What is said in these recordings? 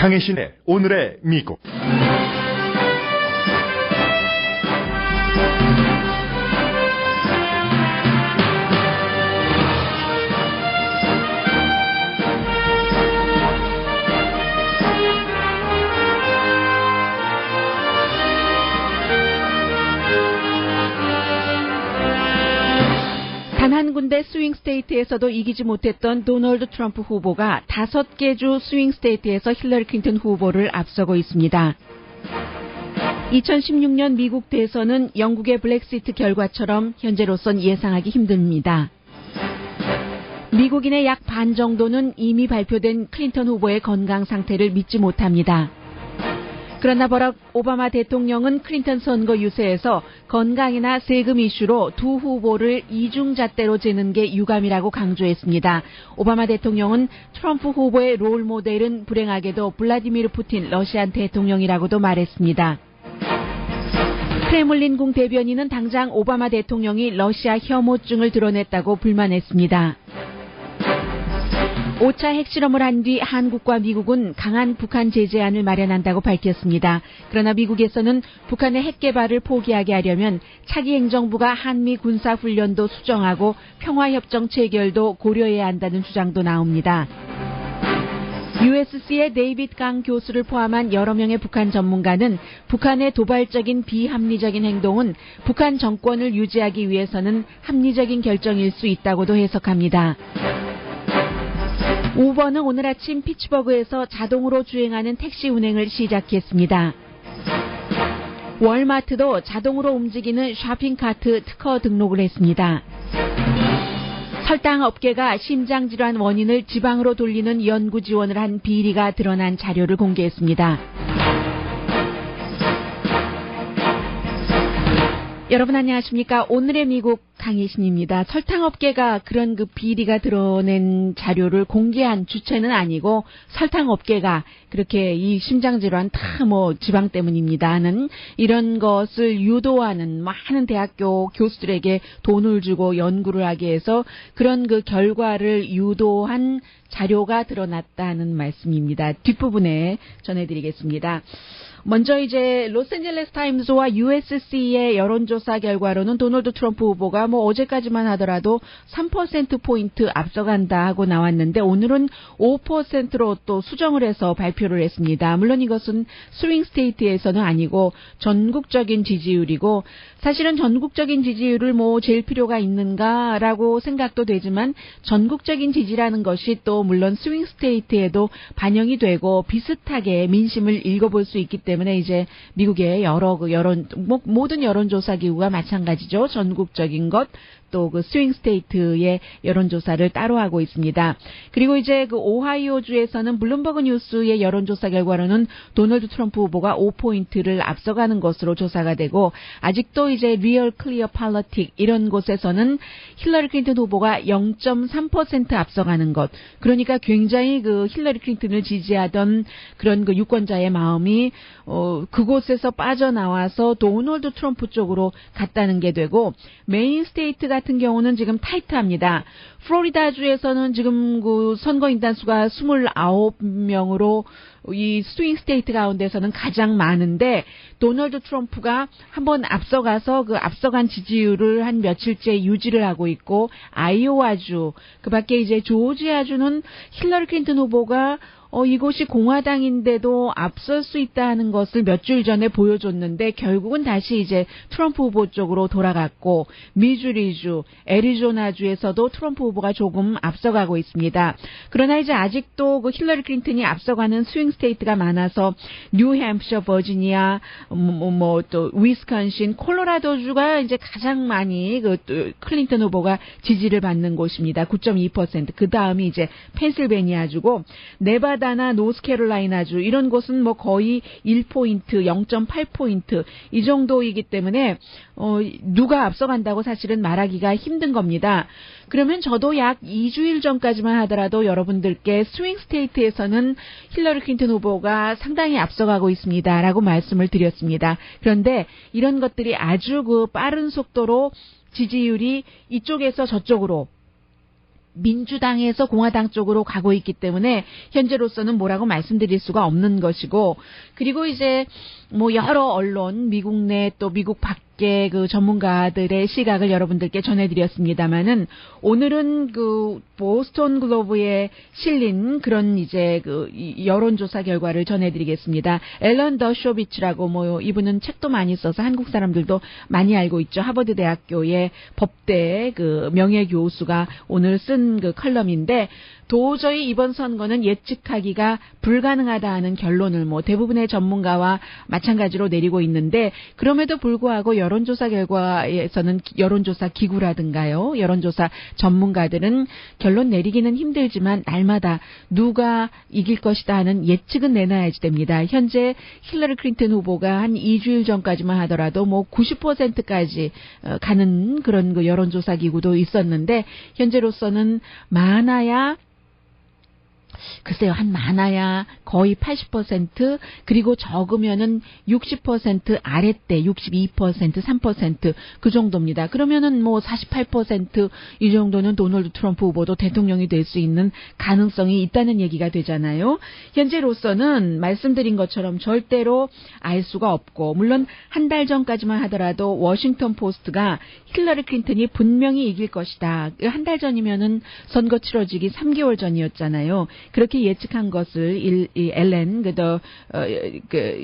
강혜신의 오늘의 미국. 단 한 군데 스윙 스테이트에서도 이기지 못했던 도널드 트럼프 후보가 5개 주 스윙 스테이트에서 힐러리 클린턴 후보를 앞서고 있습니다. 2016년 미국 대선은 영국의 블랙시트 결과처럼 현재로선 예상하기 힘듭니다. 미국인의 약 반 정도는 이미 발표된 클린턴 후보의 건강 상태를 믿지 못합니다. 그러나 버락 오바마 대통령은 클린턴 선거 유세에서 건강이나 세금 이슈로 두 후보를 이중잣대로 재는 게 유감이라고 강조했습니다. 오바마 대통령은 트럼프 후보의 롤 모델은 불행하게도 블라디미르 푸틴 러시아 대통령이라고도 말했습니다. 크레물린궁 대변인은 당장 오바마 대통령이 러시아 혐오증을 드러냈다고 불만했습니다. 5차 핵실험을 한 뒤 한국과 미국은 강한 북한 제재안을 마련한다고 밝혔습니다. 그러나 미국에서는 북한의 핵 개발을 포기하게 하려면 차기 행정부가 한미 군사훈련도 수정하고 평화협정 체결도 고려해야 한다는 주장도 나옵니다. USC의 데이빗 강 교수를 포함한 여러 명의 북한 전문가는 북한의 도발적인 비합리적인 행동은 북한 정권을 유지하기 위해서는 합리적인 결정일 수 있다고도 해석합니다. 우버는 오늘 아침 피츠버그에서 자동으로 주행하는 택시 운행을 시작했습니다. 월마트도 자동으로 움직이는 쇼핑카트 특허 등록을 했습니다. 설탕 업계가 심장질환 원인을 지방으로 돌리는 연구 지원을 한 비리가 드러난 자료를 공개했습니다. 여러분 안녕하십니까? 오늘의 미국 강혜신입니다. 설탕업계가 그런 비리가 드러낸 자료를 공개한 주체는 아니고 설탕업계가 그렇게 이 심장질환 다 지방 때문입니다 하는 이런 것을 유도하는 많은 대학교 교수들에게 돈을 주고 연구를 하게 해서 그런 결과를 유도한 자료가 드러났다는 말씀입니다. 뒷부분에 전해드리겠습니다. 먼저 이제 로스앤젤레스 타임즈와 USC의 여론조사 결과로는 도널드 트럼프 후보가 어제까지만 하더라도 3%포인트 앞서간다 하고 나왔는데 오늘은 5%로 또 수정을 해서 발표를 했습니다. 물론 이것은 스윙 스테이트에서는 아니고 전국적인 지지율이고 사실은 전국적인 지지율을 잴 필요가 있는가라고 생각도 되지만 전국적인 지지라는 것이 또 물론 스윙 스테이트에도 반영이 되고 비슷하게 민심을 읽어볼 수 있기 때문에 이제 미국의 여러 모든 여론조사 기구가 마찬가지죠. 전국적인 것 또 스윙 스테이트의 여론조사를 따로 하고 있습니다. 그리고 이제 오하이오주에서는 블룸버그 뉴스의 여론조사 결과로는 도널드 트럼프 후보가 5포인트를 앞서가는 것으로 조사가 되고 아직도 이제 리얼 클리어 팔러틱 이런 곳에서는 힐러리 클린턴 후보가 0.3% 앞서가는 것. 그러니까 굉장히 힐러리 클린턴을 지지하던 그런 유권자의 마음이 그곳에서 빠져나와서 도널드 트럼프 쪽으로 갔다는 게 되고 메인 스테이트 같은 경우는 지금 타이트합니다. 플로리다주에서는 지금 선거인단 수가 29명으로 이 스윙 스테이트 가운데서는 가장 많은데 도널드 트럼프가 한번 앞서가서 앞서간 지지율을 한 며칠째 유지를 하고 있고 아이오와주 그밖에 이제 조지아주는 힐러리 클린턴 후보가 이곳이 공화당인데도 앞설 수 있다 하는 것을 몇 주 전에 보여줬는데 결국은 다시 이제 트럼프 후보 쪽으로 돌아갔고 미주리주, 애리조나주에서도 트럼프 후보가 조금 앞서가고 있습니다. 그러나 이제 아직도 힐러리 클린턴이 앞서가는 스윙 스테이트가 많아서 뉴햄프셔, 버지니아, 또 위스콘신, 콜로라도주가 이제 가장 많이 클린턴 후보가 지지를 받는 곳입니다. 9.2%. 그 다음이 이제 펜실베니아주고 네바다나 노스캐롤라이나주 이런 곳은 거의 1포인트, 0.8포인트 이 정도이기 때문에 누가 앞서간다고 사실은 말하기가 힘든 겁니다. 그러면 저도 약 2주일 전까지만 하더라도 여러분들께 스윙 스테이트에서는 힐러리 클린턴 후보가 상당히 앞서가고 있습니다라고 말씀을 드렸습니다. 그런데 이런 것들이 아주 빠른 속도로 지지율이 이쪽에서 저쪽으로 민주당에서 공화당 쪽으로 가고 있기 때문에 현재로서는 뭐라고 말씀드릴 수가 없는 것이고, 그리고 이제 뭐 여러 언론, 미국 내 또 미국 밖의 그 전문가들의 시각을 여러분들께 전해드렸습니다만은, 오늘은 그 보스턴 글로브에 실린 그런 이제 그 여론조사 결과를 전해드리겠습니다. 앨런 더쇼비츠라고 뭐 이분은 책도 많이 써서 한국 사람들도 많이 알고 있죠. 하버드 대학교의 법대 그 명예 교수가 오늘 쓴 그 컬럼인데, 도저히 이번 선거는 예측하기가 불가능하다 하는 결론을 뭐 대부분의 전문가와 마찬가지로 내리고 있는데, 그럼에도 불구하고 여론조사 결과에서는 여론조사 기구라든가요, 여론조사 전문가들은 결론 내리기는 힘들지만 날마다 누가 이길 것이다 하는 예측은 내놔야지 됩니다. 현재 힐러리 클린턴 후보가 한 2주일 전까지만 하더라도 뭐 90%까지 가는 그런 그 여론조사 기구도 있었는데, 현재로서는 많아야 글쎄요, 한 많아야 거의 80%, 그리고 적으면은 60% 아랫대 62%, 3% 그 정도입니다. 그러면은 뭐 48% 이 정도는 도널드 트럼프 후보도 대통령이 될 수 있는 가능성이 있다는 얘기가 되잖아요. 현재로서는 말씀드린 것처럼 절대로 알 수가 없고, 물론 한 달 전까지만 하더라도 워싱턴 포스트가 힐러리 클린턴이 분명히 이길 것이다. 한 달 전이면은 선거 치러지기 3개월 전이었잖아요. 그렇게 예측한 것을 앨런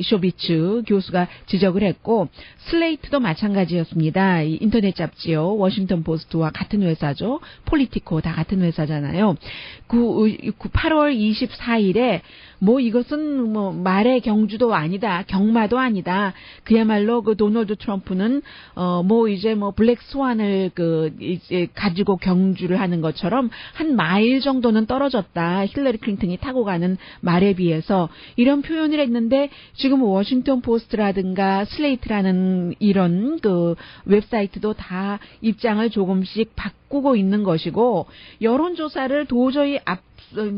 쇼비츠 교수가 지적을 했고, 슬레이트도 마찬가지였습니다. 인터넷 잡지요. 워싱턴 포스트와 같은 회사죠. 폴리티코 다 같은 회사잖아요. 8월 24일에 뭐 이것은 뭐 말의 경주도 아니다, 경마도 아니다. 그야말로 그 도널드 트럼프는 뭐 이제 뭐 블랙 스완을 이제 가지고 경주를 하는 것처럼 한 마일 정도는 떨어졌다. 힐러리 클린턴이 타고 가는 말에 비해서, 이런 표현을 했는데, 지금 워싱턴 포스트라든가 슬레이트라는 이런 그 웹사이트도 다 입장을 조금씩 바꾸고 있는 것이고, 여론조사를 도저히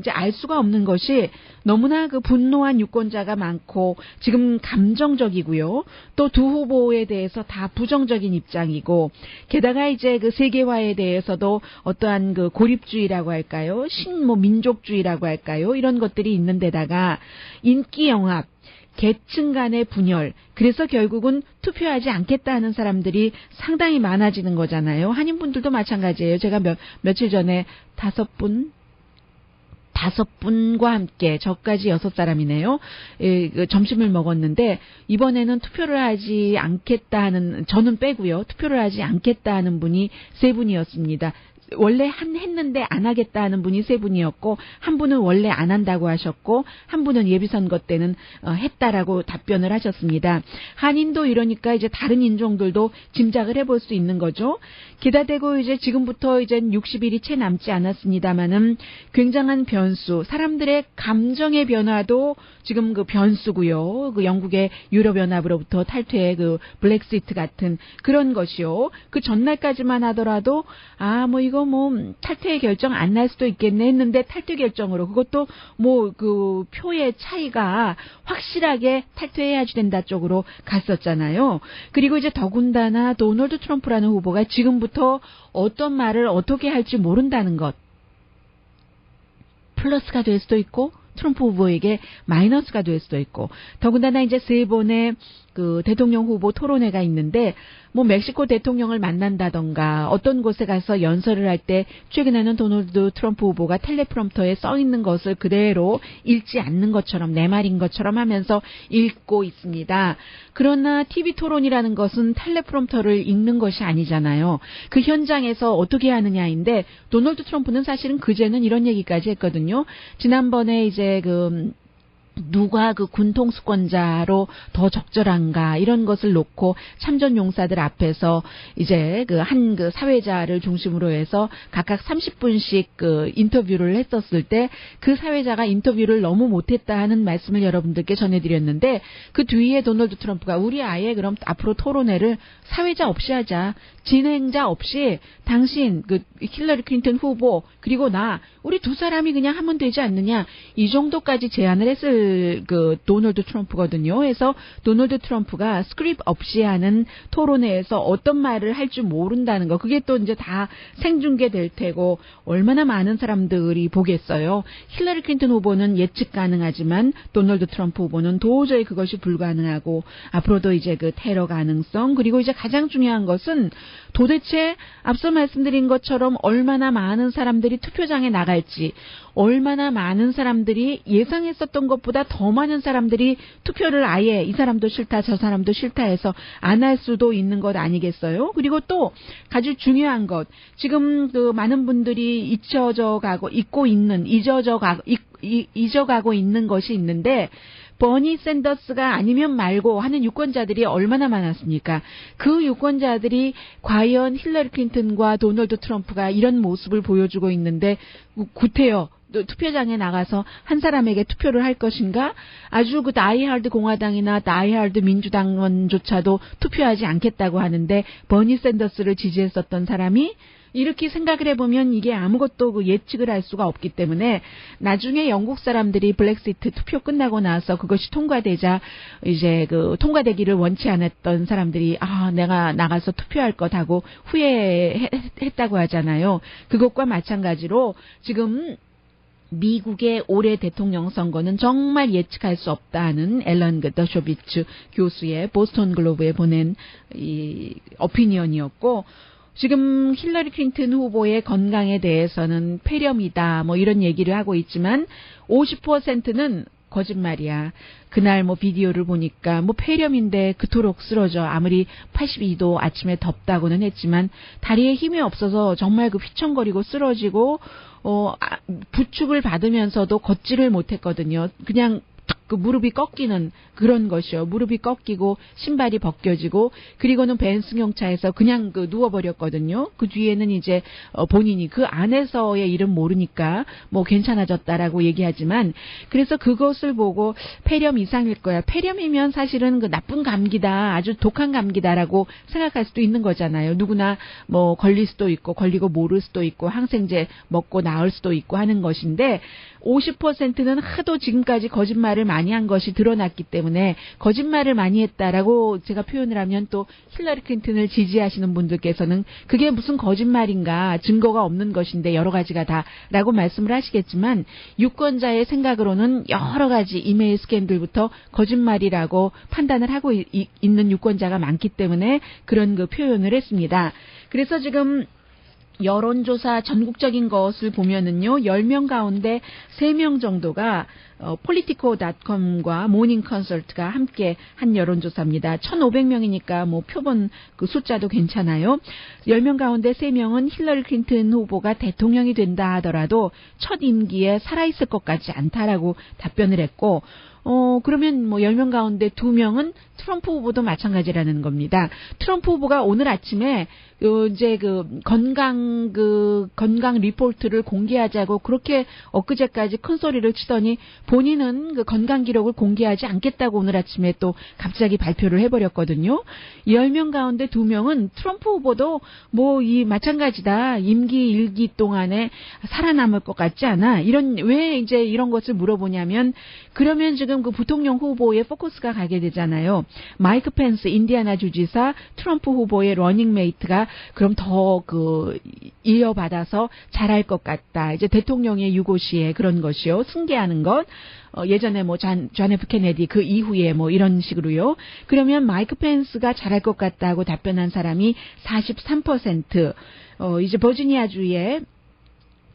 이제 알 수가 없는 것이, 너무나 그 분노한 유권자가 많고 지금 감정적이고요. 또 두 후보에 대해서 다 부정적인 입장이고, 게다가 이제 그 세계화에 대해서도 어떠한 그 고립주의라고 할까요? 민족주의라고 할까요? 이런 것들이 있는 데다가 인기 영합, 계층 간의 분열, 그래서 결국은 투표하지 않겠다 하는 사람들이 상당히 많아지는 거잖아요. 한인분들도 마찬가지예요. 제가 며칠 전에 5분과 함께, 저까지 6사람이네요. 점심을 먹었는데, 이번에는 투표를 하지 않겠다 하는, 저는 빼고요. 투표를 하지 않겠다 하는 분이 3분이었습니다. 원래 했는데 안 하겠다 하는 분이 3분이었고, 한 분은 원래 안 한다고 하셨고, 한 분은 예비선거 때는 했다라고 답변을 하셨습니다. 한인도 이러니까 이제 다른 인종들도 짐작을 해볼 수 있는 거죠. 게다 대고 이제 지금부터 이제 60일이 채 남지 않았습니다만은 굉장한 변수, 사람들의 감정의 변화도 지금 그 변수고요. 그 영국의 유럽연합으로부터 탈퇴의 그 블랙시트 같은 그런 것이요. 그 전날까지만 하더라도 뭐 이거 뭐 탈퇴 결정 안 날 수도 있겠네 했는데, 탈퇴 결정으로, 그것도 뭐 그 표의 차이가 확실하게 탈퇴해야지 된다 쪽으로 갔었잖아요. 그리고 이제 더군다나 도널드 트럼프라는 후보가 지금부터 어떤 말을 어떻게 할지 모른다는 것, 플러스가 될 수도 있고 트럼프 후보에게 마이너스가 될 수도 있고, 더군다나 이제 3번의 그 대통령 후보 토론회가 있는데, 뭐 멕시코 대통령을 만난다던가 어떤 곳에 가서 연설을 할 때 최근에는 도널드 트럼프 후보가 텔레프롬터에 써 있는 것을 그대로 읽지 않는 것처럼, 내 말인 것처럼 하면서 읽고 있습니다. 그러나 TV 토론이라는 것은 텔레프롬터를 읽는 것이 아니잖아요. 그 현장에서 어떻게 하느냐인데, 도널드 트럼프는 사실은 그제는 이런 얘기까지 했거든요. 지난번에 이제 누가 그 군통수권자로 더 적절한가, 이런 것을 놓고 참전 용사들 앞에서 이제 한 사회자를 중심으로 해서 각각 30분씩 인터뷰를 했었을 때, 그 사회자가 인터뷰를 너무 못했다 하는 말씀을 여러분들께 전해드렸는데, 그 뒤에 도널드 트럼프가 우리 아예 그럼 앞으로 토론회를 사회자 없이 하자, 진행자 없이 당신, 힐러리 클린턴 후보 그리고 나, 우리 두 사람이 그냥 하면 되지 않느냐, 이 정도까지 제안을 했을 도널드 트럼프거든요. 그래서 도널드 트럼프가 스크립 없이 하는 토론회에서 어떤 말을 할 줄 모른다는 거. 그게 또 이제 다 생중계될 테고 얼마나 많은 사람들이 보겠어요. 힐러리 클린턴 후보는 예측 가능하지만 도널드 트럼프 후보는 도저히 그것이 불가능하고 앞으로도 이제 그 테러 가능성 그리고 이제 가장 중요한 것은 도대체 앞서 말씀드린 것처럼 얼마나 많은 사람들이 투표장에 나갈지 얼마나 많은 사람들이 예상했었던 것보다 더 많은 사람들이 투표를 아예 이 사람도 싫다 저 사람도 싫다 해서 안 할 수도 있는 것 아니겠어요? 그리고 또 아주 중요한 것 지금 그 많은 분들이 잊어가고 있는 것이 있는데 버니 샌더스가 아니면 말고 하는 유권자들이 얼마나 많았습니까? 그 유권자들이 과연 힐러리 클린턴과 도널드 트럼프가 이런 모습을 보여주고 있는데 구태여 투표장에 나가서 한 사람에게 투표를 할 것인가? 아주 그 다이하드 공화당이나 다이하드 민주당원조차도 투표하지 않겠다고 하는데 버니 샌더스를 지지했었던 사람이 이렇게 생각을 해보면 이게 아무것도 그 예측을 할 수가 없기 때문에 나중에 영국 사람들이 브렉시트 투표 끝나고 나서 그것이 통과되자 이제 그 통과되기를 원치 않았던 사람들이 내가 나가서 투표할 것 하고 후회했다고 하잖아요. 그것과 마찬가지로 지금 미국의 올해 대통령 선거는 정말 예측할 수 없다는 앨런 더쇼비츠 교수의 보스턴 글로브에 보낸 이 오피니언이었고 지금 힐러리 클린턴 후보의 건강에 대해서는 폐렴이다 뭐 이런 얘기를 하고 있지만 50%는 거짓말이야. 그날 뭐 비디오를 보니까 뭐 폐렴인데 그토록 쓰러져. 아무리 82도 아침에 덥다고는 했지만 다리에 힘이 없어서 정말 그 휘청거리고 쓰러지고 부축을 받으면서도 걷지를 못했거든요. 그냥 그 무릎이 꺾이는 그런 것이요. 무릎이 꺾이고 신발이 벗겨지고 그리고는 벤승용차에서 그냥 누워버렸거든요. 그 뒤에는 이제 본인이 그 안에서의 일은 모르니까 뭐 괜찮아졌다라고 얘기하지만 그래서 그것을 보고 폐렴 이상일 거야. 폐렴이면 사실은 그 나쁜 감기다. 아주 독한 감기다라고 생각할 수도 있는 거잖아요. 누구나 뭐 걸릴 수도 있고 걸리고 모를 수도 있고 항생제 먹고 나을 수도 있고 하는 것인데 50%는 하도 지금까지 거짓말을 많이 한 것이 드러났기 때문에 거짓말을 많이 했다라고 제가 표현을 하면 또 힐러리 클린턴을 지지하시는 분들께서는 그게 무슨 거짓말인가 증거가 없는 것인데 여러 가지가 다라고 말씀을 하시겠지만 유권자의 생각으로는 여러 가지 이메일 스캔들부터 거짓말이라고 판단을 하고 있는 유권자가 많기 때문에 그런 그 표현을 했습니다. 그래서 지금 여론조사 전국적인 것을 보면은요, 10명 가운데 3명 정도가 politico.com과 모닝 컨설트가 함께 한 여론조사입니다. 1,500명이니까 뭐 표본 그 숫자도 괜찮아요. 10명 가운데 3명은 힐러리 클린턴 후보가 대통령이 된다 하더라도 첫 임기에 살아있을 것 같지 않다라고 답변을 했고, 그러면 뭐 10명 가운데 2명은 트럼프 후보도 마찬가지라는 겁니다. 트럼프 후보가 오늘 아침에 이제 건강 리포트를 공개하자고 그렇게 엊그제까지 큰 소리를 치더니 본인은 그 건강 기록을 공개하지 않겠다고 오늘 아침에 또 갑자기 발표를 해버렸거든요. 10명 가운데 2명은 트럼프 후보도 뭐 마찬가지다. 임기 1기 동안에 살아남을 것 같지 않아. 왜 이제 이런 것을 물어보냐면 그러면 지금 그 부통령 후보의 포커스가 가게 되잖아요. 마이크 펜스 인디애나 주지사 트럼프 후보의 러닝메이트가 그럼 더 이어받아서 잘할 것 같다. 이제 대통령의 유고시에 그런 것이요. 승계하는 것. 예전에 뭐 존 F 케네디 그 이후에 뭐 이런 식으로요. 그러면 마이크 펜스가 잘할 것 같다고 답변한 사람이 43%. 이제 버지니아주의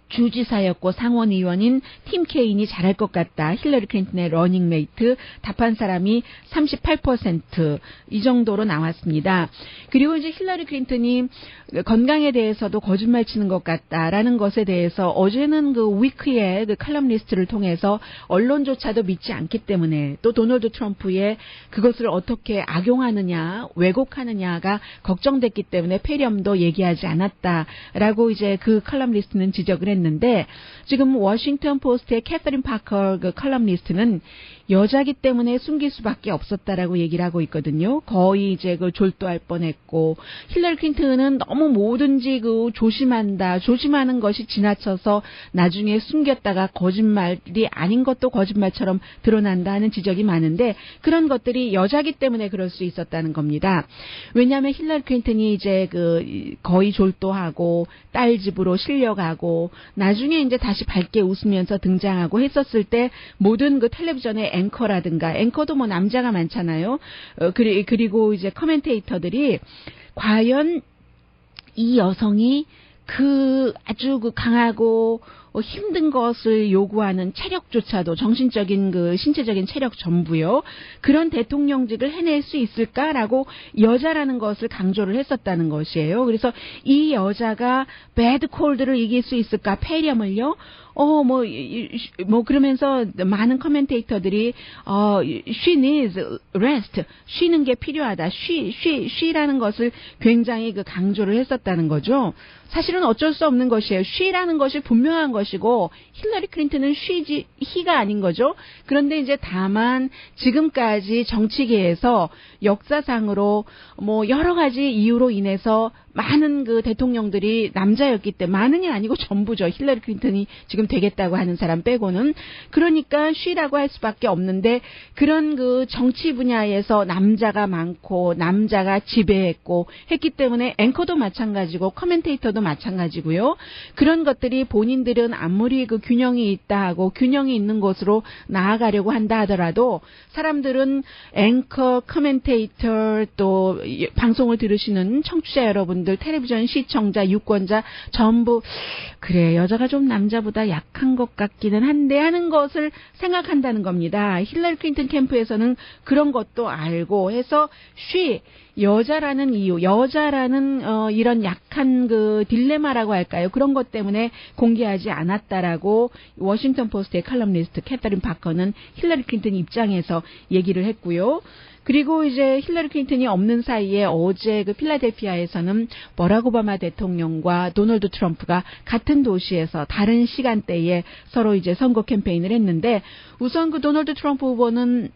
주지사였고 상원의원인 팀 케인이 잘할 것 같다. 힐러리 클린턴의 러닝메이트 답한 사람이 38% 이 정도로 나왔습니다. 그리고 이제 힐러리 클린턴이 건강에 대해서도 거짓말 치는 것 같다라는 것에 대해서 어제는 그 위크의 그 칼럼니스트를 통해서 언론조차도 믿지 않기 때문에 또 도널드 트럼프의 그것을 어떻게 악용하느냐 왜곡하느냐가 걱정됐기 때문에 폐렴도 얘기하지 않았다라고 이제 그 칼럼니스트는 지적을 했는데 지금 워싱턴 포스트의 캐서린 파커 그 컬럼니스트는 여자기 때문에 숨길 수밖에 없었다라고 얘기를 하고 있거든요. 거의 이제 그 졸도할 뻔했고 힐러리 클린턴은 너무 뭐든지 그 조심하는 것이 지나쳐서 나중에 숨겼다가 거짓말이 아닌 것도 거짓말처럼 드러난다 하는 지적이 많은데 그런 것들이 여자기 때문에 그럴 수 있었다는 겁니다. 왜냐하면 힐러리 클린턴이 이제 그 거의 졸도하고 딸 집으로 실려가고 나중에 이제 다시 밝게 웃으면서 등장하고 했었을 때 모든 그 텔레비전의 앵커라든가 앵커도 뭐 남자가 많잖아요. 그리고 이제 커멘테이터들이 과연 이 여성이 그 아주 그 강하고 힘든 것을 요구하는 체력조차도 정신적인 그 신체적인 체력 전부요. 그런 대통령직을 해낼 수 있을까라고 여자라는 것을 강조를 했었다는 것이에요. 그래서 이 여자가 배드 콜드를 이길 수 있을까? 폐렴을요. 그러면서 많은 커멘테이터들이, she needs rest. 쉬는 게 필요하다. 쉬라는 것을 굉장히 그 강조를 했었다는 거죠. 사실은 어쩔 수 없는 것이에요. 쉬라는 것이 분명한 것이고, 힐러리 클린턴은 he가 아닌 거죠. 그런데 이제 다만 지금까지 정치계에서 역사상으로 뭐 여러 가지 이유로 인해서 많은 그 대통령들이 남자였기 때문에 많은이 아니고 전부죠. 힐러리 클린턴이 지금 되겠다고 하는 사람 빼고는. 그러니까 쉬라고 할 수밖에 없는데 그런 그 정치 분야에서 남자가 많고 남자가 지배했고 했기 때문에 앵커도 마찬가지고 커멘테이터도 마찬가지고요. 그런 것들이 본인들은 아무리 그 균형이 있다 하고 균형이 있는 곳으로 나아가려고 한다 하더라도 사람들은 앵커, 커멘테이터 또 방송을 들으시는 청취자 여러분 텔레비전 시청자, 유권자 전부 그래 여자가 좀 남자보다 약한 것 같기는 한데 하는 것을 생각한다는 겁니다. 힐러리 클린턴 캠프에서는 그런 것도 알고 해서 여자라는 이유, 여자라는 이런 약한 그 딜레마라고 할까요? 그런 것 때문에 공개하지 않았다라고 워싱턴 포스트의 칼럼니스트 캐서린 파커는 힐러리 클린턴 입장에서 얘기를 했고요. 그리고 이제 힐러리 클린턴이 없는 사이에 어제 그 필라델피아에서는 버락 오바마 대통령과 도널드 트럼프가 같은 도시에서 다른 시간대에 서로 이제 선거 캠페인을 했는데 우선 그 도널드 트럼프 후보는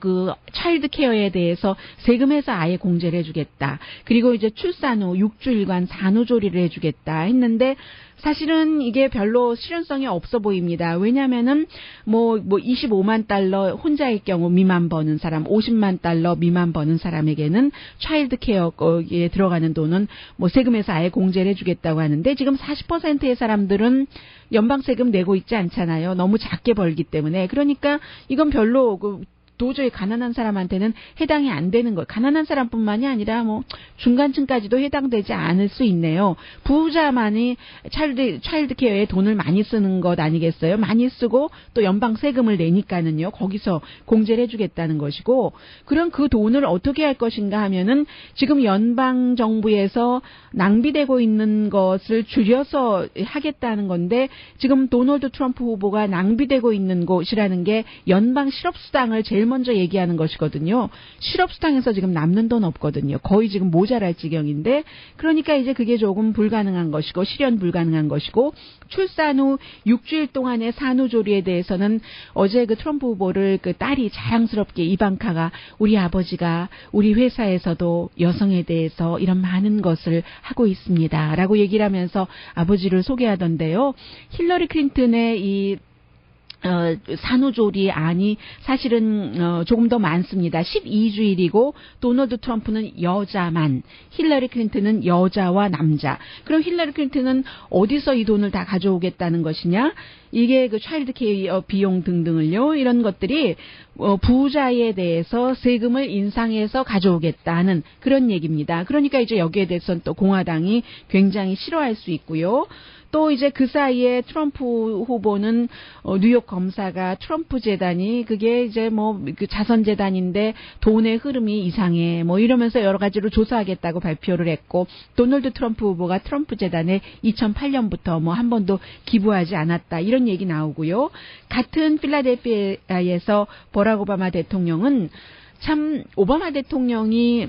그 차일드 케어에 대해서 세금에서 아예 공제를 해주겠다. 그리고 이제 출산 후 6주일간 산후조리를 해주겠다 했는데 사실은 이게 별로 실현성이 없어 보입니다. 왜냐면은 25만 달러 혼자일 경우 미만 버는 사람, 50만 달러 미만 버는 사람에게는 차일드 케어에 들어가는 돈은 세금에서 아예 공제를 해주겠다고 하는데 지금 40%의 사람들은 연방 세금 내고 있지 않잖아요. 너무 작게 벌기 때문에. 그러니까 이건 별로 도저히 가난한 사람한테는 해당이 안 되는 거예요. 가난한 사람뿐만이 아니라 중간층까지도 해당되지 않을 수 있네요. 부자만이 차일드 케어에 돈을 많이 쓰는 것 아니겠어요? 많이 쓰고 또 연방 세금을 내니까는요. 거기서 공제를 해주겠다는 것이고 그럼 그 돈을 어떻게 할 것인가 하면은 지금 연방 정부에서 낭비되고 있는 것을 줄여서 하겠다는 건데 지금 도널드 트럼프 후보가 낭비되고 있는 곳이라는 게 연방 실업수당을 제일 먼저 얘기하는 것이거든요. 실업수당에서 지금 남는 돈 없거든요. 거의 지금 모자랄 지경인데 그러니까 이제 그게 조금 불가능한 것이고 실현 불가능한 것이고 출산 후 6주일 동안의 산후조리에 대해서는 어제 그 트럼프 후보를 그 딸이 자랑스럽게 이방카가 우리 아버지가 우리 회사에서도 여성에 대해서 이런 많은 것을 하고 있습니다. 라고 얘기를 하면서 아버지를 소개하던데요. 힐러리 클린턴의 이 산후조리 안이 사실은 조금 더 많습니다. 12주일이고 도널드 트럼프는 여자만, 힐러리 클린턴은 여자와 남자. 그럼 힐러리 클린턴은 어디서 이 돈을 다 가져오겠다는 것이냐? 이게 그 차일드 케어 비용 등등을요. 이런 것들이 부자에 대해서 세금을 인상해서 가져오겠다는 그런 얘기입니다. 그러니까 이제 여기에 대해서는 또 공화당이 굉장히 싫어할 수 있고요. 또 이제 그 사이에 트럼프 후보는 뉴욕 검사가 트럼프 재단이 그게 이제 그 자선 재단인데 돈의 흐름이 이상해 이러면서 여러 가지로 조사하겠다고 발표를 했고 도널드 트럼프 후보가 트럼프 재단에 2008년부터 한 번도 기부하지 않았다 이런 얘기 나오고요. 같은 필라델피아에서 버락 오바마 대통령은 참 오바마 대통령이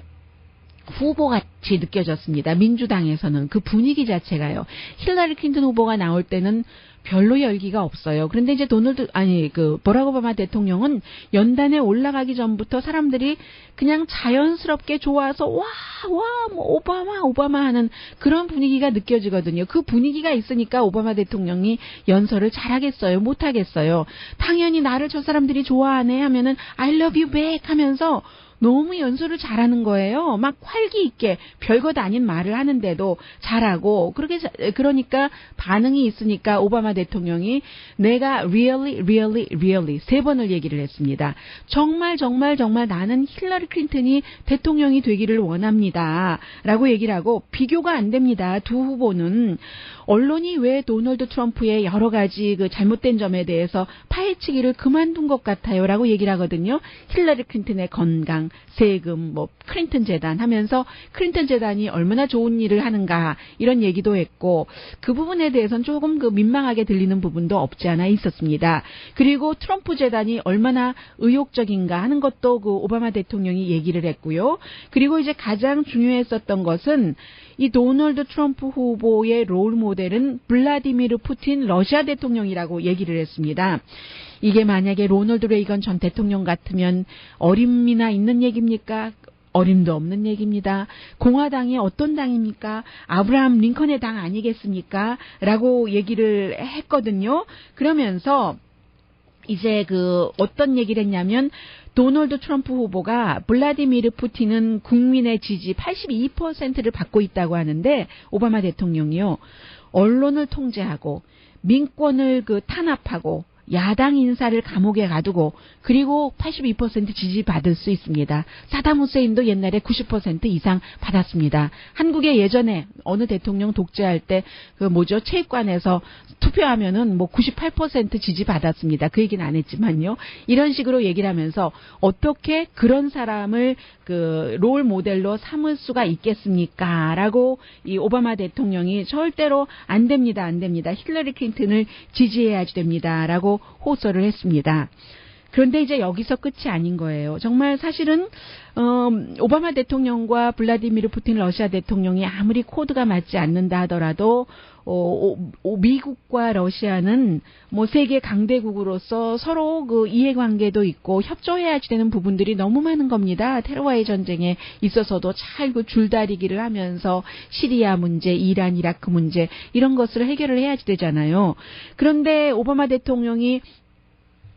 후보같이 느껴졌습니다. 민주당에서는 그 분위기 자체가요. 힐러리 클린턴 후보가 나올 때는 별로 열기가 없어요. 그런데 이제 버락 오바마 대통령은 연단에 올라가기 전부터 사람들이 그냥 자연스럽게 좋아서 뭐 오바마 하는 그런 분위기가 느껴지거든요. 그 분위기가 있으니까 오바마 대통령이 연설을 잘하겠어요? 못하겠어요? 당연히 나를 저 사람들이 좋아하네 하면은 I love you back 하면서 너무 연설을 잘하는 거예요. 막 활기 있게 별것 아닌 말을 하는데도 잘하고 그러니까 반응이 있으니까 오바마 대통령이 내가 really 3번을 얘기를 했습니다. 정말 나는 힐러리 클린턴이 대통령이 되기를 원합니다. 라고 얘기를 하고 비교가 안 됩니다. 두 후보는 언론이 왜 도널드 트럼프의 여러 가지 그 잘못된 점에 대해서 파헤치기를 그만둔 것 같아요. 라고 얘기를 하거든요. 힐러리 클린턴의 건강, 세금, 클린턴 재단 하면서 클린턴 재단이 얼마나 좋은 일을 하는가 이런 얘기도 했고 그 부분에 대해서는 조금 그 민망하게 들리는 부분도 없지 않아 있었습니다. 그리고 트럼프 재단이 얼마나 의욕적인가 하는 것도 그 오바마 대통령이 얘기를 했고요. 그리고 이제 가장 중요했었던 것은 이 도널드 트럼프 후보의 롤 모델은 블라디미르 푸틴 러시아 대통령이라고 얘기를 했습니다. 이게 만약에 로널드 레이건 전 대통령 같으면 어림이나 있는 얘기입니까? 어림도 없는 얘기입니다. 공화당이 어떤 당입니까? 아브라함 링컨의 당 아니겠습니까? 라고 얘기를 했거든요. 그러면서 이제 어떤 얘기를 했냐면 도널드 트럼프 후보가 블라디미르 푸틴은 국민의 지지 82%를 받고 있다고 하는데 오바마 대통령이요. 언론을 통제하고 민권을 탄압하고 야당 인사를 감옥에 가두고 그리고 82% 지지받을 수 있습니다. 사담 후세인도 옛날에 90% 이상 받았습니다. 한국에 예전에 어느 대통령 독재할 때 체육관에서 투표하면은 98% 지지받았습니다. 그 얘기는 안 했지만요. 이런 식으로 얘기를 하면서 어떻게 그런 사람을 롤 모델로 삼을 수가 있겠습니까? 라고 이 오바마 대통령이 절대로 안 됩니다. 힐러리 클린턴을 지지해야지 됩니다. 라고 호소를 했습니다. 그런데 이제 여기서 끝이 아닌 거예요. 정말 사실은 오바마 대통령과 블라디미르 푸틴 러시아 대통령이 아무리 코드가 맞지 않는다 하더라도 미국과 러시아는 세계 강대국으로서 서로 이해관계도 있고 협조해야지 되는 부분들이 너무 많은 겁니다. 테러와의 전쟁에 있어서도 잘 줄다리기를 하면서 시리아 문제, 이란, 이라크 문제 이런 것을 해결을 해야지 되잖아요. 그런데 오바마 대통령이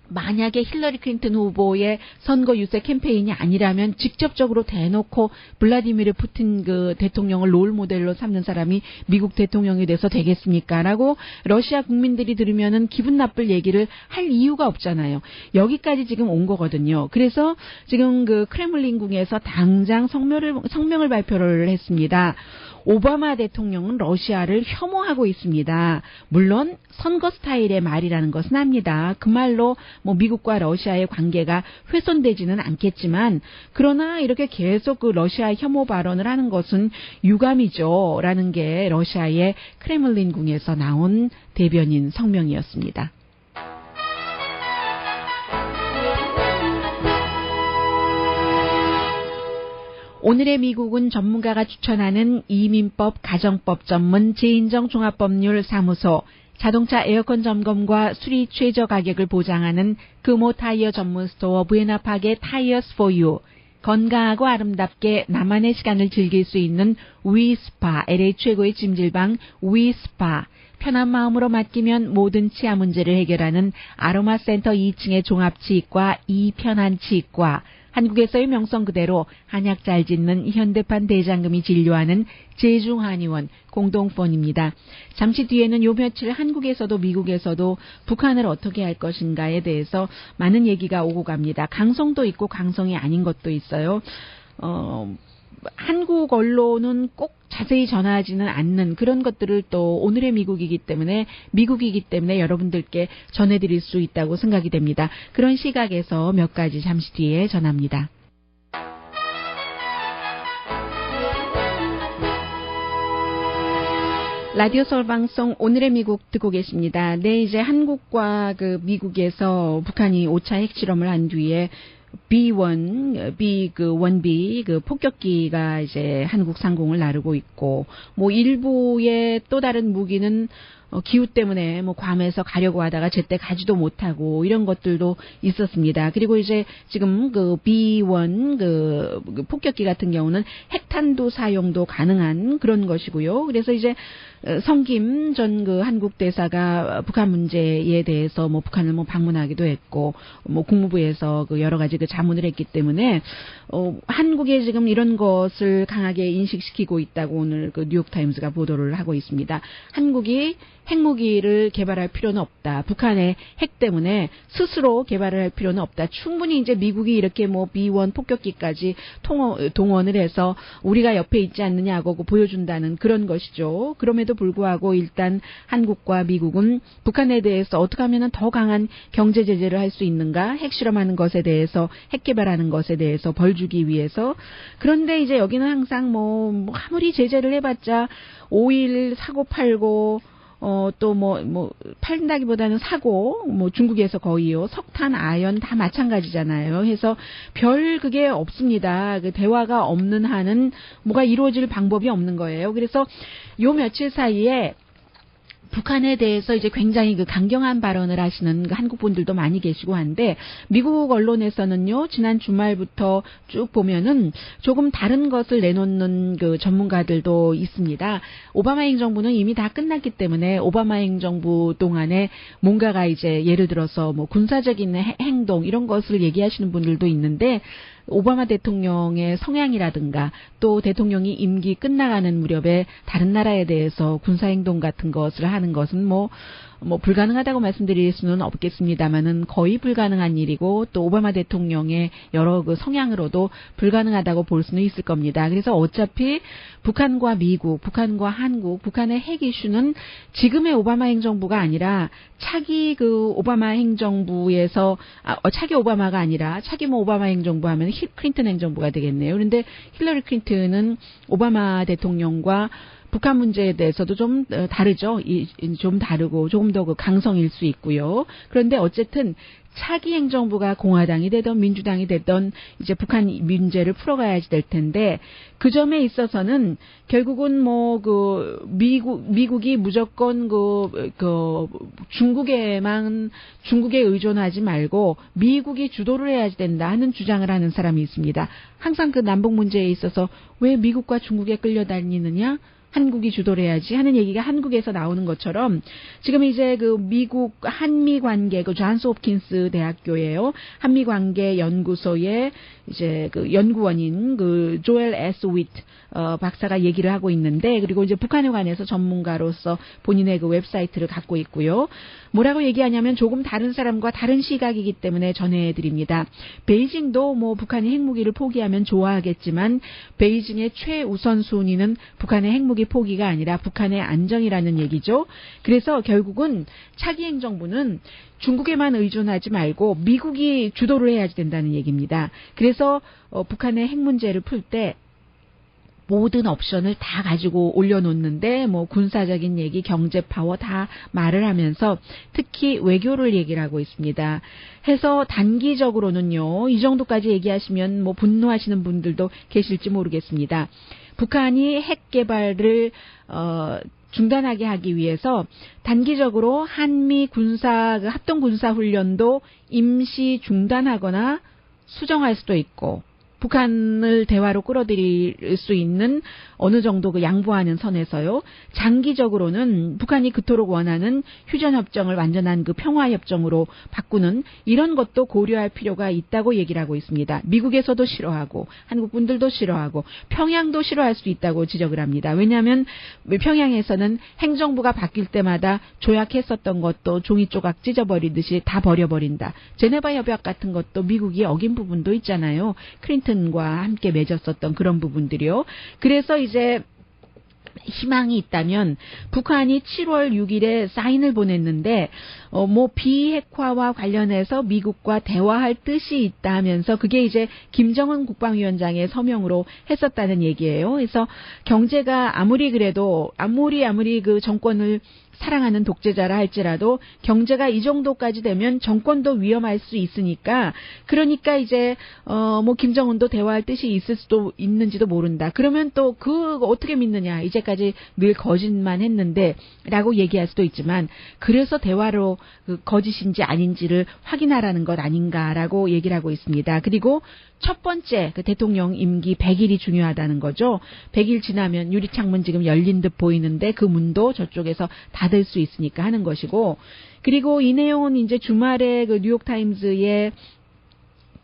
만약에 힐러리 클린턴 후보의 선거 유세 캠페인이 아니라면 직접적으로 대놓고 블라디미르 푸틴 대통령을 롤 모델로 삼는 사람이 미국 대통령이 돼서 되겠습니까? 라고 러시아 국민들이 들으면은 기분 나쁠 얘기를 할 이유가 없잖아요. 여기까지 지금 온 거거든요. 그래서 지금 크렘린궁에서 당장 성명을 발표를 했습니다. 오바마 대통령은 러시아를 혐오하고 있습니다. 물론 선거 스타일의 말이라는 것은 압니다. 그 말로 미국과 러시아의 관계가 훼손되지는 않겠지만 그러나 이렇게 계속 러시아 혐오 발언을 하는 것은 유감이죠. 라는 게 러시아의 크렘린궁에서 나온 대변인 성명이었습니다. 오늘의 미국은 전문가가 추천하는 이민법, 가정법 전문 재인정 종합법률 사무소, 자동차 에어컨 점검과 수리 최저 가격을 보장하는 금호 타이어 전문 스토어 부에나파게 타이어스 포 유, 건강하고 아름답게 나만의 시간을 즐길 수 있는 위스파, LA 최고의 찜질방 위스파, 편한 마음으로 맡기면 모든 치아 문제를 해결하는 아로마 센터 2층의 종합치과 이편한치과, 한국에서의 명성 그대로 한약 잘 짓는 현대판 대장금이 진료하는 제중한의원 공동폰입니다. 잠시 뒤에는 요 며칠 한국에서도 미국에서도 북한을 어떻게 할 것인가에 대해서 많은 얘기가 오고 갑니다. 강성도 있고 강성이 아닌 것도 있어요. 한국 언론은 꼭 자세히 전하지는 않는 그런 것들을 또 오늘의 미국이기 때문에 여러분들께 전해드릴 수 있다고 생각이 됩니다. 그런 시각에서 몇 가지 잠시 뒤에 전합니다. 라디오 서울 방송 오늘의 미국 듣고 계십니다. 네, 이제 한국과 미국에서 북한이 5차 핵실험을 한 뒤에 B1, 그 1B 그 폭격기가 이제 한국 상공을 나르고 있고, 뭐 일부의 또 다른 무기는 기후 때문에 뭐 괌에서 가려고 하다가 제때 가지도 못하고 이런 것들도 있었습니다. 그리고 이제 지금 그 B1 그 폭격기 같은 경우는 핵탄두 사용도 가능한 그런 것이고요. 그래서 이제 성김 전 그 한국 대사가 북한 문제에 대해서 뭐 북한을 뭐 방문하기도 했고, 뭐 국무부에서 그 여러 가지 그 자문을 했기 때문에 한국에 지금 이런 것을 강하게 인식시키고 있다고 오늘 그 뉴욕타임스가 보도를 하고 있습니다. 한국이 핵무기를 개발할 필요는 없다. 북한의 핵 때문에 스스로 개발을 할 필요는 없다. 충분히 이제 미국이 이렇게 뭐 B1 폭격기까지 동원을 해서 우리가 옆에 있지 않느냐고 보여준다는 그런 것이죠. 그럼에도 불구하고 일단 한국과 미국은 북한에 대해서 어떻게 하면 더 강한 경제 제재를 할 수 있는가, 핵실험하는 것에 대해서, 핵 개발하는 것에 대해서 벌 주기 위해서. 그런데 이제 여기는 항상 뭐 아무리 제재를 해봤자 오일 사고 팔고 또 팔다기보다는 사고, 뭐 중국에서 거의요, 석탄, 아연 다 마찬가지잖아요. 해서 별 그게 없습니다. 그 대화가 없는 한은 뭐가 이루어질 방법이 없는 거예요. 그래서 요 며칠 사이에 북한에 대해서 이제 굉장히 그 강경한 발언을 하시는 그 한국 분들도 많이 계시고 한데, 미국 언론에서는요, 지난 주말부터 쭉 보면은 조금 다른 것을 내놓는 그 전문가들도 있습니다. 오바마 행정부는 이미 다 끝났기 때문에 오바마 행정부 동안에 뭔가가 이제 예를 들어서 뭐 군사적인 행동 이런 것을 얘기하시는 분들도 있는데, 오바마 대통령의 성향이라든가 또 대통령이 임기 끝나가는 무렵에 다른 나라에 대해서 군사행동 같은 것을 하는 것은 뭐 불가능하다고 말씀드릴 수는 없겠습니다만은 거의 불가능한 일이고, 또 오바마 대통령의 여러 그 성향으로도 불가능하다고 볼 수는 있을 겁니다. 그래서 어차피 북한과 미국, 북한과 한국, 북한의 핵 이슈는 지금의 오바마 행정부가 아니라 차기 그 오바마 행정부에서 차기 오바마가 아니라 차기 뭐 오바마 행정부 하면 클린턴 행정부가 되겠네요. 그런데 힐러리 클린턴은 오바마 대통령과 북한 문제에 대해서도 좀 다르죠. 좀 다르고 조금 더 그 강성일 수 있고요. 그런데 어쨌든 차기 행정부가 공화당이 되던 민주당이 되던 이제 북한 문제를 풀어가야지 될 텐데, 그 점에 있어서는 결국은 뭐 그 미국이 무조건 중국에 의존하지 말고 미국이 주도를 해야지 된다 하는 주장을 하는 사람이 있습니다. 항상 그 남북 문제에 있어서 왜 미국과 중국에 끌려다니느냐? 한국이 주도를 해야지 하는 얘기가 한국에서 나오는 것처럼, 지금 이제 그 미국 한미 관계, 그 존스 홉킨스 대학교예요. 한미 관계 연구소의 이제 그 연구원인 그 조엘 S. 위트 박사가 얘기를 하고 있는데, 그리고 이제 북한에 관해서 전문가로서 본인의 그 웹사이트를 갖고 있고요. 뭐라고 얘기하냐면 조금 다른 사람과 다른 시각이기 때문에 전해드립니다. 베이징도 뭐 북한이 핵무기를 포기하면 좋아하겠지만 베이징의 최우선 순위는 북한의 핵무기 포기가 아니라 북한의 안정이라는 얘기죠. 그래서 결국은 차기 행정부는 중국에만 의존하지 말고 미국이 주도를 해야지 된다는 얘기입니다. 그래서 북한의 핵 문제를 풀 때 모든 옵션을 다 가지고 올려놓는데, 뭐 군사적인 얘기, 경제 파워 다 말을 하면서 특히 외교를 얘기를 하고 있습니다. 해서 단기적으로는요, 이 정도까지 얘기하시면 뭐 분노하시는 분들도 계실지 모르겠습니다. 북한이 핵 개발을 중단하게 하기 위해서 단기적으로 한미 합동 군사 훈련도 임시 중단하거나 수정할 수도 있고, 북한을 대화로 끌어들일 수 있는 어느 정도 그 양보하는 선에서요. 장기적으로는 북한이 그토록 원하는 휴전협정을 완전한 그 평화협정으로 바꾸는 이런 것도 고려할 필요가 있다고 얘기를 하고 있습니다. 미국에서도 싫어하고 한국 분들도 싫어하고 평양도 싫어할 수 있다고 지적을 합니다. 왜냐하면 평양에서는 행정부가 바뀔 때마다 조약했었던 것도 종이 조각 찢어버리듯이 다 버려버린다. 제네바 협약 같은 것도 미국이 어긴 부분도 있잖아요. 클린턴과 함께 맺었었던 그런 부분들이요. 그래서 이제 희망이 있다면 북한이 7월 6일에 사인을 보냈는데 뭐 비핵화와 관련해서 미국과 대화할 뜻이 있다 하면서 그게 이제 김정은 국방위원장의 서명으로 했었다는 얘기예요. 그래서 경제가 아무리 그 정권을 사랑하는 독재자라 할지라도 경제가 이 정도까지 되면 정권도 위험할 수 있으니까 그러니까 이제 뭐 김정은도 대화할 뜻이 있을 수도 있는지도 모른다. 그러면 또 그거 어떻게 믿느냐. 이제까지 늘 거짓만 했는데라고 얘기할 수도 있지만 그래서 대화로 그 거짓인지 아닌지를 확인하라는 것 아닌가라고 얘기를 하고 있습니다. 그리고 첫 번째 그 대통령 임기 100일이 중요하다는 거죠. 100일 지나면 유리창문 지금 열린 듯 보이는데 그 문도 저쪽에서 닫을 수 있으니까 하는 것이고 그리고 이 내용은 이제 주말에 그 뉴욕타임즈의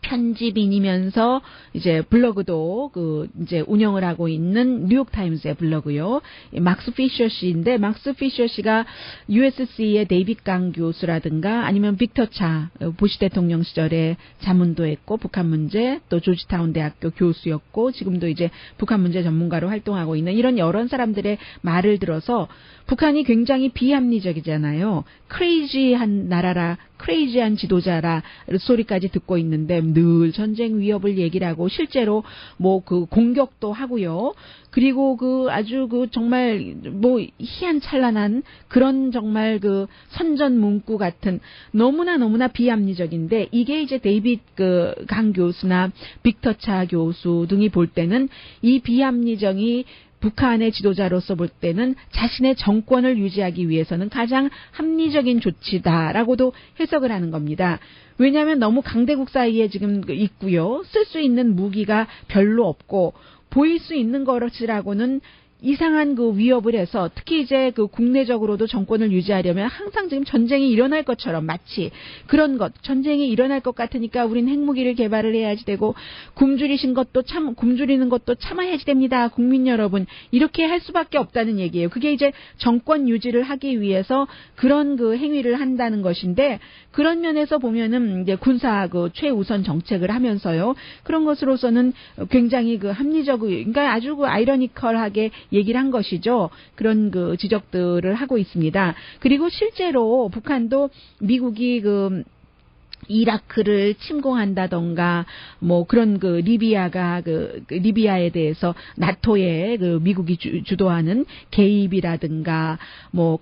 편집인이면서 이제 블로그도 그 이제 운영을 하고 있는 뉴욕타임스의 블로그요. 막스 피셔 씨인데 막스 피셔 씨가 USC의 데이빗 강 교수라든가 아니면 빅터 차 부시 대통령 시절에 자문도 했고 북한 문제 또 조지타운 대학교 교수였고 지금도 이제 북한 문제 전문가로 활동하고 있는 이런 여러 사람들의 말을 들어서 북한이 굉장히 비합리적이잖아요. 크레이지한 나라라, 크레이지한 지도자라 소리까지 듣고 있는데 늘 전쟁 위협을 얘기를 하고 실제로 뭐 그 공격도 하고요. 그리고 그 아주 그 정말 뭐 희한찬란한 그런 정말 그 선전 문구 같은 너무나 비합리적인데 이게 이제 데이빗 그 강 교수나 빅터 차 교수 등이 볼 때는 이 비합리적이 북한의 지도자로서 볼 때는 자신의 정권을 유지하기 위해서는 가장 합리적인 조치다라고도 해석을 하는 겁니다. 왜냐하면 너무 강대국 사이에 지금 있고요. 쓸 수 있는 무기가 별로 없고 보일 수 있는 것이라고는 이상한 그 위협을 해서 특히 이제 그 국내적으로도 정권을 유지하려면 항상 지금 전쟁이 일어날 것처럼 마치 그런 것 전쟁이 일어날 것 같으니까 우린 핵무기를 개발을 해야지 되고 굶주리는 것도 참아야지 됩니다. 국민 여러분 이렇게 할 수밖에 없다는 얘기예요. 그게 이제 정권 유지를 하기 위해서 그런 그 행위를 한다는 것인데 그런 면에서 보면은 이제 군사 그 최우선 정책을 하면서요. 그런 것으로서는 굉장히 그 그러니까 아주 그 아이러니컬하게 얘기를 한 것이죠. 그런 그 지적들을 하고 있습니다. 그리고 실제로 북한도 미국이 그 이라크를 침공한다던가 뭐 그런 그 리비아가 그 리비아에 대해서 나토의 그 미국이 주도하는 개입이라든가 뭐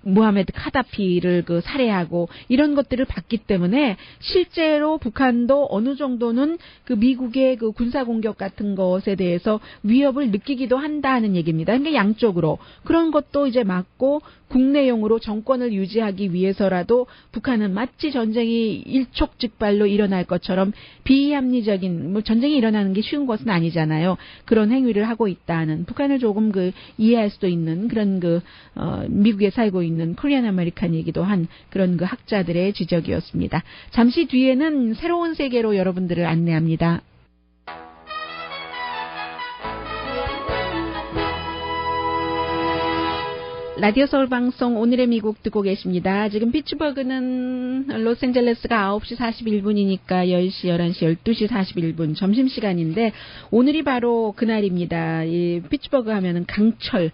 무하메드 카다피를 그 살해하고 이런 것들을 봤기 때문에 실제로 북한도 어느 정도는 그 미국의 그 군사 공격 같은 것에 대해서 위협을 느끼기도 한다는 얘기입니다. 그러니까 양쪽으로 그런 것도 이제 막고 국내용으로 정권을 유지하기 위해서라도 북한은 마치 전쟁이 일촉즉발로 일어날 것처럼 비합리적인 뭐 전쟁이 일어나는 게 쉬운 것은 아니잖아요. 그런 행위를 하고 있다는 북한을 조금 그 이해할 수도 있는 그런 그 미국에 살고 있는 코리안 아메리칸이기도 한 그런 그 학자들의 지적이었습니다. 잠시 뒤에는 새로운 세계로 여러분들을 안내합니다. 라디오 서울 방송 오늘의 미국 듣고 계십니다. 지금 피츠버그는 로스앤젤레스가 9시 41분이니까 10시, 11시, 12시 41분 점심시간인데 오늘이 바로 그날입니다. 이 피츠버그 하면은 강철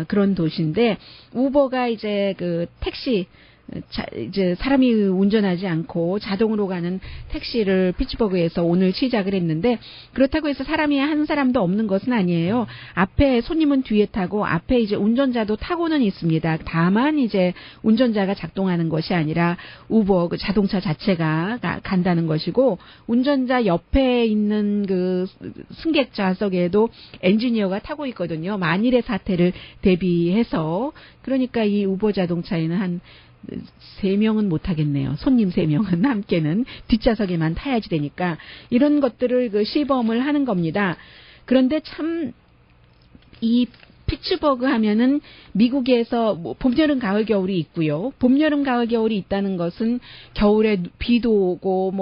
그런 도시인데 우버가 이제 그 택시 이제 사람이 운전하지 않고 자동으로 가는 택시를 피츠버그에서 오늘 시작을 했는데 그렇다고 해서 사람이 한 사람도 없는 것은 아니에요. 앞에 손님은 뒤에 타고 앞에 이제 운전자도 타고는 있습니다. 다만 이제 운전자가 작동하는 것이 아니라 우버 그 자동차 자체가 간다는 것이고 운전자 옆에 있는 그 승객 좌석에도 엔지니어가 타고 있거든요. 만일의 사태를 대비해서 그러니까 이 우버 자동차에는 한 3명은 못하겠네요. 손님 3명은 함께는 뒷좌석에만 타야지 되니까 이런 것들을 그 시범을 하는 겁니다. 그런데 참 이 피츠버그 하면은 미국에서 뭐 봄, 여름, 가을, 겨울이 있고요. 봄, 여름, 가을, 겨울이 있다는 것은 겨울에 비도 오고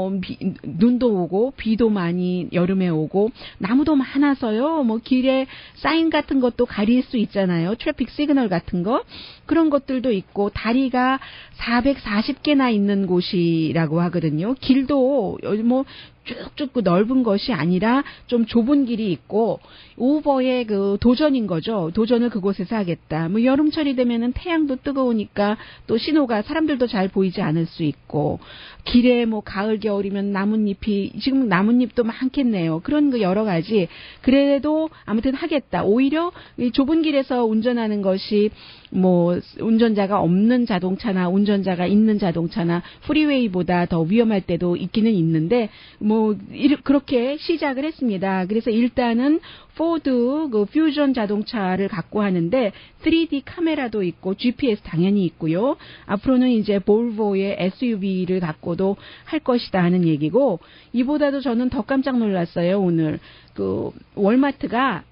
눈도 오고 비도 많이 여름에 오고 나무도 많아서요. 뭐 길에 사인 같은 것도 가릴 수 있잖아요. 트래픽 시그널 같은 거. 그런 것들도 있고 다리가 440개나 있는 곳이라고 하거든요. 길도 뭐 쭉쭉 그 넓은 것이 아니라 좀 좁은 길이 있고 우버의 그 도전인 거죠. 도전을 그곳에서 하겠다. 뭐 여름철이 되면은 태양도 뜨거우니까 또 신호가 사람들도 잘 보이지 않을 수 있고 길에 뭐 가을 겨울이면 나뭇잎이 지금 나뭇잎도 많겠네요. 그런 그 여러 가지 그래도 아무튼 하겠다. 오히려 이 좁은 길에서 운전하는 것이 뭐 운전자가 없는 자동차나 운전자가 있는 자동차나 프리웨이보다 더 위험할 때도 있기는 있는데 뭐 그렇게 시작을 했습니다. 그래서 일단은 포드 그 퓨전 자동차를 갖고 하는데 3D 카메라도 있고 GPS 당연히 있고요. 앞으로는 이제 볼보의 SUV를 갖고도 할 것이다 하는 얘기고 이보다도 저는 더 깜짝 놀랐어요. 오늘 그 월마트가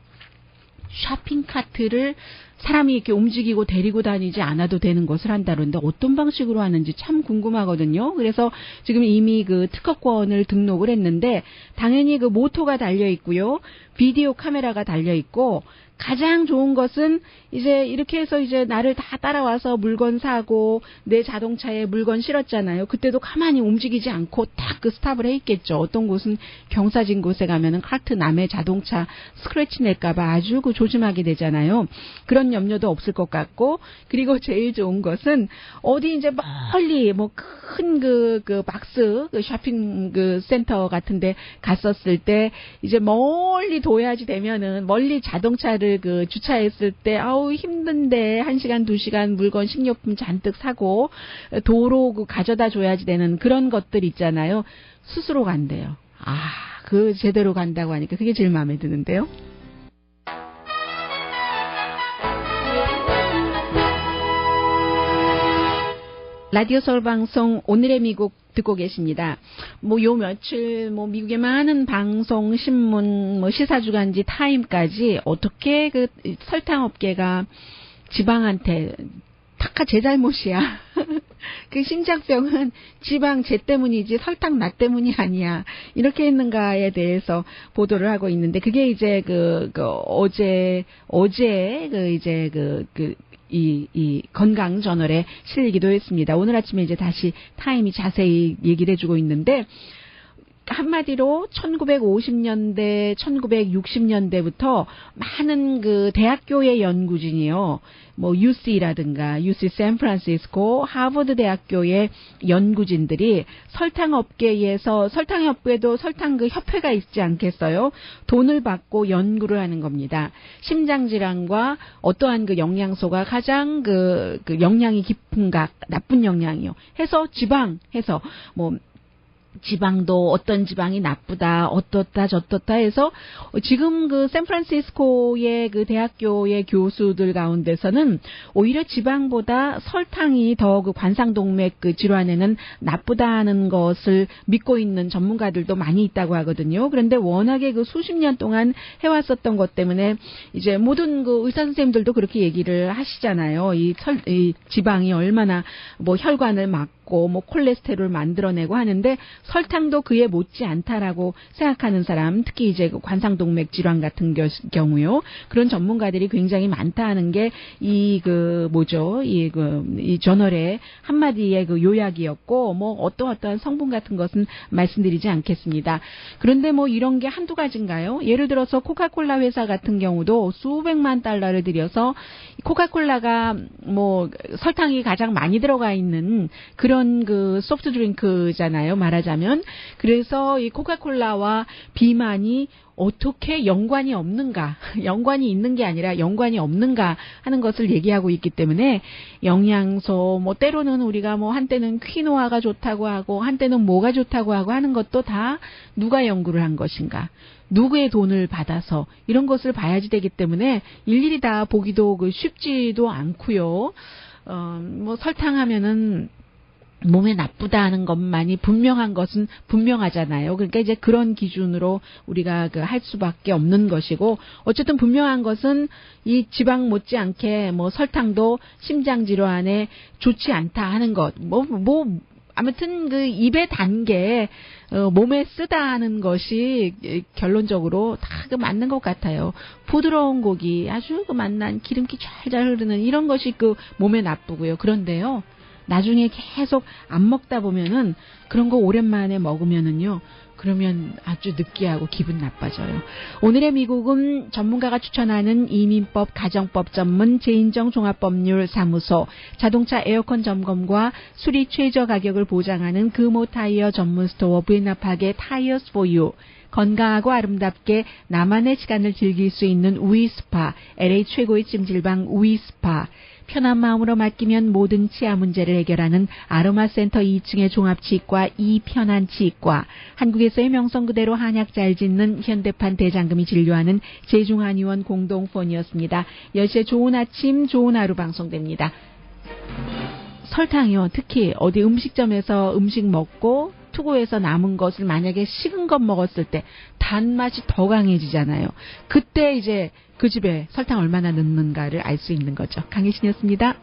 쇼핑 카트를 사람이 이렇게 움직이고 데리고 다니지 않아도 되는 것을 한다는데 어떤 방식으로 하는지 참 궁금하거든요. 그래서 지금 이미 그 특허권을 등록을 했는데 당연히 그 모터가 달려 있고요. 비디오 카메라가 달려 있고 가장 좋은 것은 이제 이렇게 해서 이제 나를 다 따라와서 물건 사고 내 자동차에 물건 실었잖아요. 그때도 가만히 움직이지 않고 딱 그 스탑을 해 있겠죠. 어떤 곳은 경사진 곳에 가면은 카트 남의 자동차 스크래치 낼까봐 아주 그 조심하게 되잖아요. 그런 염려도 없을 것 같고 그리고 제일 좋은 것은 어디 이제 멀리 뭐 큰 그 박스 그 쇼핑 그 센터 같은데 갔었을 때 이제 멀리 둬야지 되면은 멀리 자동차를 그 주차했을 때 아우 힘든데 1시간 2시간 물건 식료품 잔뜩 사고 도로 그 가져다 줘야지 되는 그런 것들 있잖아요. 스스로 간대요. 그 제대로 간다고 하니까 그게 제일 마음에 드는데요. 라디오 서울 방송 오늘의 미국 듣고 계십니다. 뭐 요 며칠 뭐 미국의 많은 방송, 신문, 뭐 시사주간지 타임까지 어떻게 그 설탕 업계가 지방한테 다 제 잘못이야. 그 심장병은 지방 제 때문이지 설탕 나 때문이 아니야. 이렇게 했는가에 대해서 보도를 하고 있는데 그게 이제 어제 이제 이 건강 저널에 실리기도 했습니다. 오늘 아침에 이제 다시 타임이 자세히 얘기를 해주고 있는데 한마디로 1950년대, 1960년대부터 많은 그 대학교의 연구진이요. 뭐 UC라든가 UC 샌프란시스코, 하버드 대학교의 연구진들이 설탕업계에서 설탕업계도 설탕 그 협회가 있지 않겠어요? 돈을 받고 연구를 하는 겁니다. 심장질환과 어떠한 그 영양소가 가장 그 영양이 깊은가, 나쁜 영양이요. 해서 지방 해서 뭐 지방도 어떤 지방이 나쁘다, 어떻다, 저떻다 해서 지금 그 샌프란시스코의 그 대학교의 교수들 가운데서는 오히려 지방보다 설탕이 더 그 관상동맥 그 질환에는 나쁘다는 것을 믿고 있는 전문가들도 많이 있다고 하거든요. 그런데 워낙에 그 수십 년 동안 해왔었던 것 때문에 이제 모든 그 의사 선생님들도 그렇게 얘기를 하시잖아요. 이 지방이 얼마나 뭐 혈관을 막고 뭐 콜레스테롤을 만들어내고 하는데 설탕도 그에 못지 않다라고 생각하는 사람, 특히 이제 그 관상동맥 질환 같은 경우요. 그런 전문가들이 굉장히 많다 하는 게 이 저널의 한마디의 그 요약이었고, 뭐 어떠한 성분 같은 것은 말씀드리지 않겠습니다. 그런데 뭐 이런 게 한두 가지인가요? 예를 들어서 코카콜라 회사 같은 경우도 수백만 달러를 들여서 코카콜라가 뭐 설탕이 가장 많이 들어가 있는 그런 그 소프트 드링크잖아요. 말하자면. 그래서 이 코카콜라와 비만이 어떻게 연관이 없는가, 연관이 있는 게 아니라 연관이 없는가 하는 것을 얘기하고 있기 때문에 영양소, 뭐 때로는 우리가 뭐 한때는 퀴노아가 좋다고 하고 한때는 뭐가 좋다고 하고 하는 것도 다 누가 연구를 한 것인가, 누구의 돈을 받아서 이런 것을 봐야지 되기 때문에 일일이 다 보기도 쉽지도 않고요. 뭐 설탕하면은 몸에 나쁘다 하는 것만이 분명한 것은 분명하잖아요. 그러니까 이제 그런 기준으로 우리가 할 수밖에 없는 것이고, 어쨌든 분명한 것은 이 지방 못지않게 뭐 설탕도 심장 질환에 좋지 않다 하는 것. 아무튼 그 입에 단 게 몸에 쓰다 하는 것이 결론적으로 다 그 맞는 것 같아요. 부드러운 고기, 아주 그 맛난 기름기 잘 흐르는 이런 것이 그 몸에 나쁘고요. 그런데요, 나중에 계속 안 먹다 보면은 그런 거 오랜만에 먹으면은요, 그러면 아주 느끼하고 기분 나빠져요. 오늘의 미국은 전문가가 추천하는 이민법, 가정법 전문 제인정 종합법률사무소, 자동차 에어컨 점검과 수리 최저 가격을 보장하는 금호 타이어 전문 스토어 부에나파게 타이어스 포 유, 건강하고 아름답게 나만의 시간을 즐길 수 있는 우이스파, LA 최고의 찜질방 우이스파, 편한 마음으로 맡기면 모든 치아 문제를 해결하는 아로마센터 2층의 종합치과 이편한치과, 한국에서의 명성 그대로 한약 잘 짓는 현대판 대장금이 진료하는 제중한의원 공동폰이었습니다. 10시에 좋은 아침 좋은 하루 방송됩니다. 설탕이요. 특히 어디 음식점에서 음식 먹고 투고해서 남은 것을 만약에 식은 것 먹었을 때 단맛이 더 강해지잖아요. 그때 이제 그 집에 설탕 얼마나 넣는가를 알 수 있는 거죠. 강혜신이었습니다.